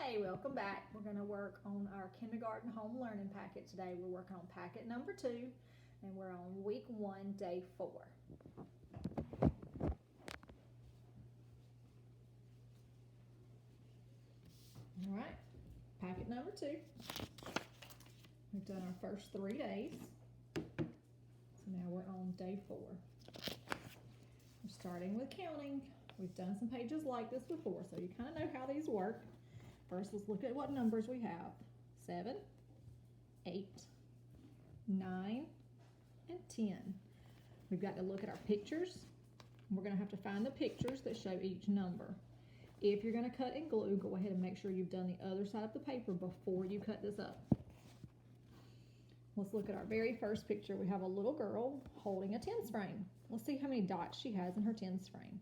Hey, welcome back. We're going to work on our kindergarten home learning packet today. We're working on packet number 2, and we're on week 1, day 4. All right, packet number 2. We've done our first 3 days. So now we're on day 4. We're starting with counting. We've done some pages like this before, so you kind of know how these work. First, let's look at what numbers we have. 7, 8, 9, and 10. We've got to look at our pictures. We're going to have to find the pictures that show each number. If you're going to cut and glue, go ahead and make sure you've done the other side of the paper before you cut this up. Let's look at our very first picture. We have a little girl holding a tens frame. Let's see how many dots she has in her tens frame.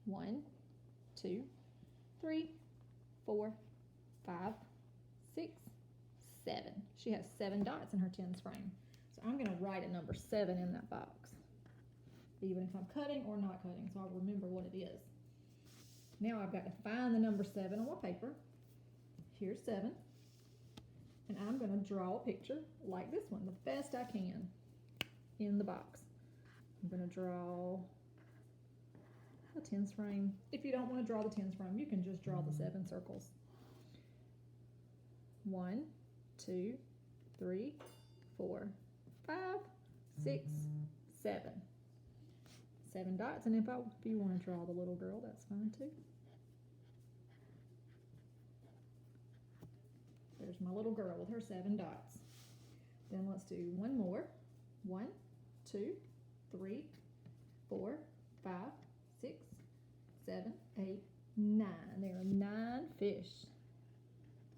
1, 2, 3, 4, 5, 6, 7. She has 7 dots in her tens frame. So I'm going to write a number 7 in that box, even if I'm cutting or not cutting, so I'll remember what it is. Now I've got to find the number 7 on my paper. Here's 7. And I'm going to draw a picture like this one, the best I can, in the box. I'm going to draw a tens frame. If you don't want to draw the tens frame, you can just draw the 7 circles. 1, 2, 3, 4, 5, 6, 7. 7 dots, and if you want to draw the little girl, that's fine too. There's my little girl with her 7 dots. Then let's do one more. 1, 2, 3, 4, 5, 6, 7, 8, 9. There are 9 fish.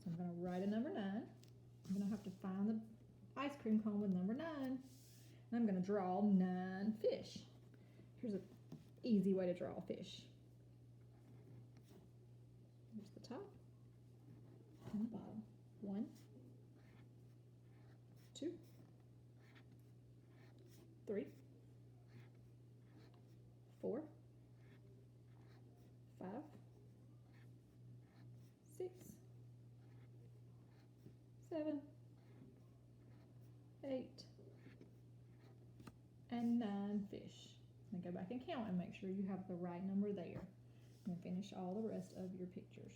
So I'm going to write a number 9. I'm going to have to find the ice cream cone with number 9. And I'm going to draw 9 fish. Here's an easy way to draw a fish. Here's the top and the bottom. 1, 2, 3, 4, 5, 6, 7, 8, and 9 fish. Now go back and count and make sure you have the right number there. And finish all the rest of your pictures.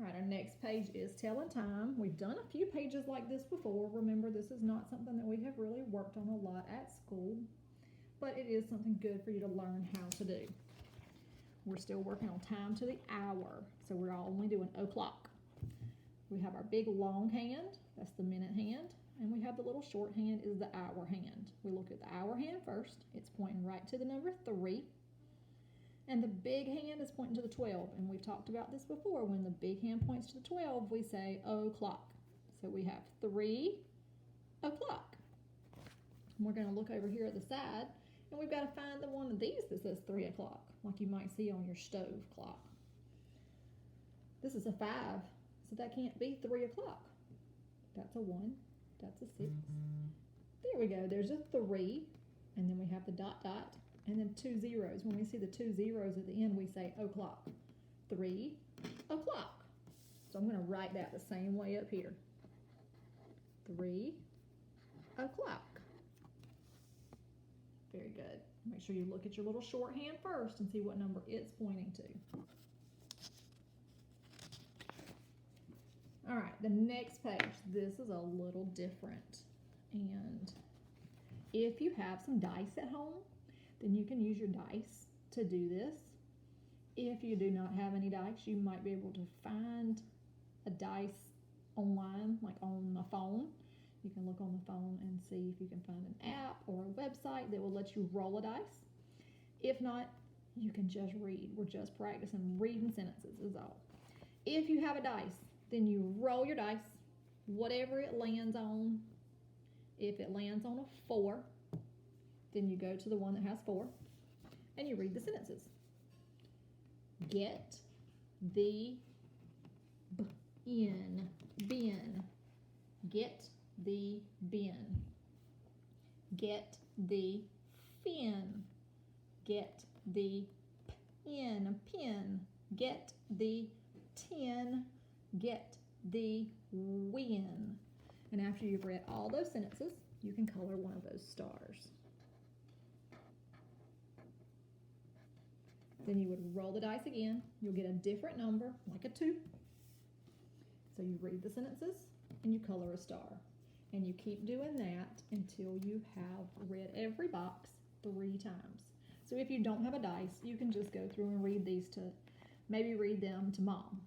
All right, our next page is telling time. We've done a few pages like this before. Remember, this is not something that we have really worked on a lot at school, but it is something good for you to learn how to do. We're still working on time to the hour, so we're only doing o'clock. We have our big long hand, that's the minute hand, and we have the little short hand is the hour hand. We look at the hour hand first. It's pointing right to the number 3. And the big hand is pointing to the 12. And we've talked about this before. When the big hand points to the 12, we say o'clock. So we have 3 o'clock. We're going to look over here at the side, and we've got to find the one of these that says 3 o'clock, like you might see on your stove clock. This is a 5, so that can't be 3 o'clock. That's a 1. That's a 6. There we go. There's a 3, and then we have the dot dot. And then 2 zeros. When we see the 2 zeros at the end, we say o'clock. 3 o'clock. So I'm going to write that the same way up here. 3 o'clock. Very good. Make sure you look at your little shorthand first and see what number it's pointing to. All right, the next page. This is a little different. And if you have some dice at home, then you can use your dice to do this. If you do not have any dice, you might be able to find a dice online, like on the phone. You can look on the phone and see if you can find an app or a website that will let you roll a dice. If not, you can just read. We're just practicing reading sentences is all. If you have a dice, then you roll your dice, whatever it lands on. If it lands on a 4, then you go to the one that has 4, and you read the sentences. Get the bin. Get the bin. Get the fin. Get the pin. get the 10, get the win. And after you've read all those sentences, you can color one of those stars. Then you would roll the dice again. You'll get a different number, like a 2. So you read the sentences and you color a star. And you keep doing that until you have read every box 3 times. So if you don't have a dice, you can just go through and read these to, maybe read them to mom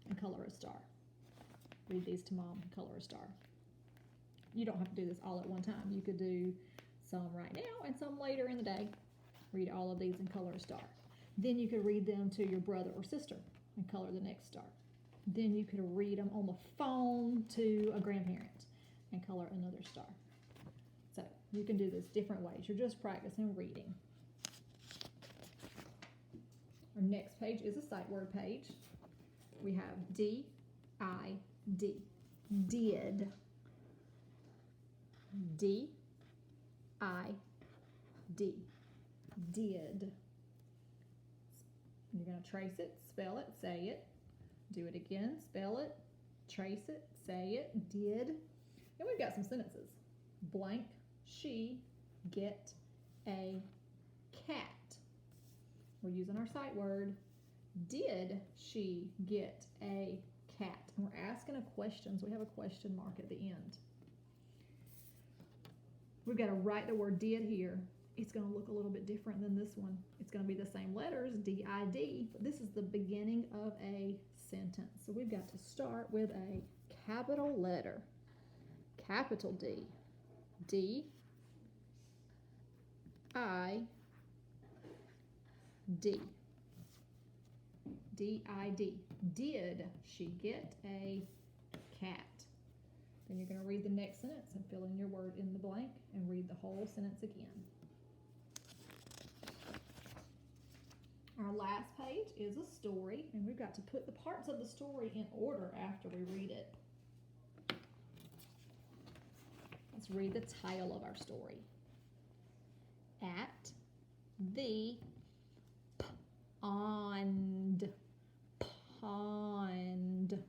and color a star. Read these to mom and color a star. You don't have to do this all at one time. You could do some right now and some later in the day. Read all of these and color a star. Then you could read them to your brother or sister and color the next star. Then you could read them on the phone to a grandparent and color another star. So you can do this different ways. You're just practicing reading. Our next page is a sight word page. We have D-I-D. Did. D-I-D. Did. You're going to trace it, spell it, say it. Do it again, spell it, trace it, say it, did. And we've got some sentences. Blank, she, get a cat. We're using our sight word. Did she get a cat? And we're asking a question, so we have a question mark at the end. We've got to write the word did here. It's going to look a little bit different than this one. It's going to be the same letters, D-I-D, but this is the beginning of a sentence. So we've got to start with a capital letter, capital D, D-I-D, D-I-D. Did she get a cat? Then you're going to read the next sentence and fill in your word in the blank and read the whole sentence again. Our last page is a story, and we've got to put the parts of the story in order after we read it. Let's read the title of our story. At the pond. Pond.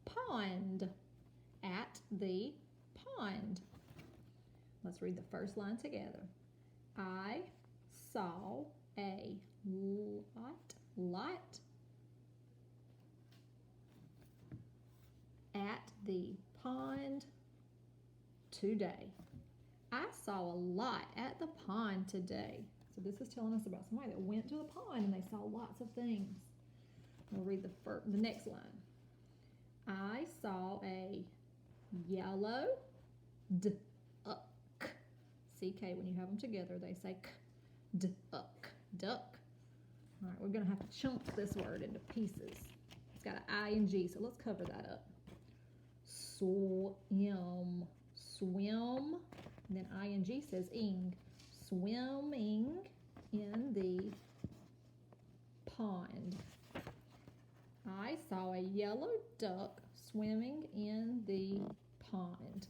Pond. At the pond. Let's read the first line together. I saw a lot at the pond today. I saw a lot at the pond today. So this is telling us about somebody that went to the pond and they saw lots of things. We'll read the next line. I saw a yellow duck. CK, when you have them together, they say k, duck, duck. All right, we're going to have to chunk this word into pieces. It's got an I and G, so let's cover that up. Swim, swim, and then ing says ing. Swimming in the pond. I saw a yellow duck swimming in the pond.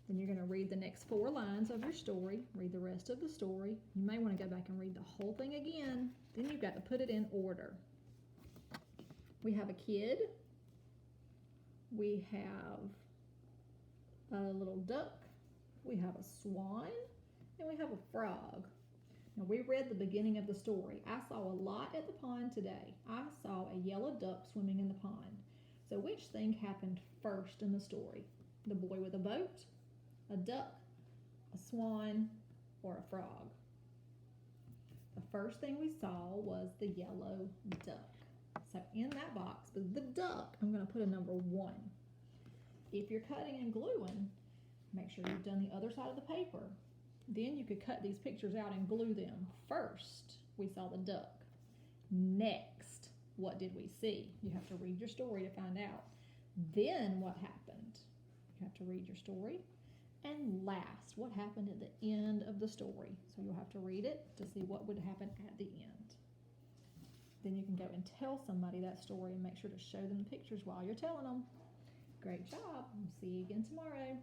Then you're going to read the next 4 lines of your story, read the rest of the story. You may want to go back and read the whole thing again. Then you've got to put it in order. We have a kid. We have a little duck. We have a swan. And we have a frog. Now we read the beginning of the story. I saw a lot at the pond today. I saw a yellow duck swimming in the pond. So which thing happened first in the story? The boy with a boat, a duck, a swan, or a frog? The first thing we saw was the yellow duck. So in that box, with the duck, I'm going to put a number 1. If you're cutting and gluing, make sure you've done the other side of the paper. Then you could cut these pictures out and glue them. First, we saw the duck. Next, what did we see? You have to read your story to find out. Then what happened? You have to read your story. And last, what happened at the end of the story? So you'll have to read it to see what would happen at the end. Then you can go and tell somebody that story and make sure to show them the pictures while you're telling them. Great job. See you again tomorrow.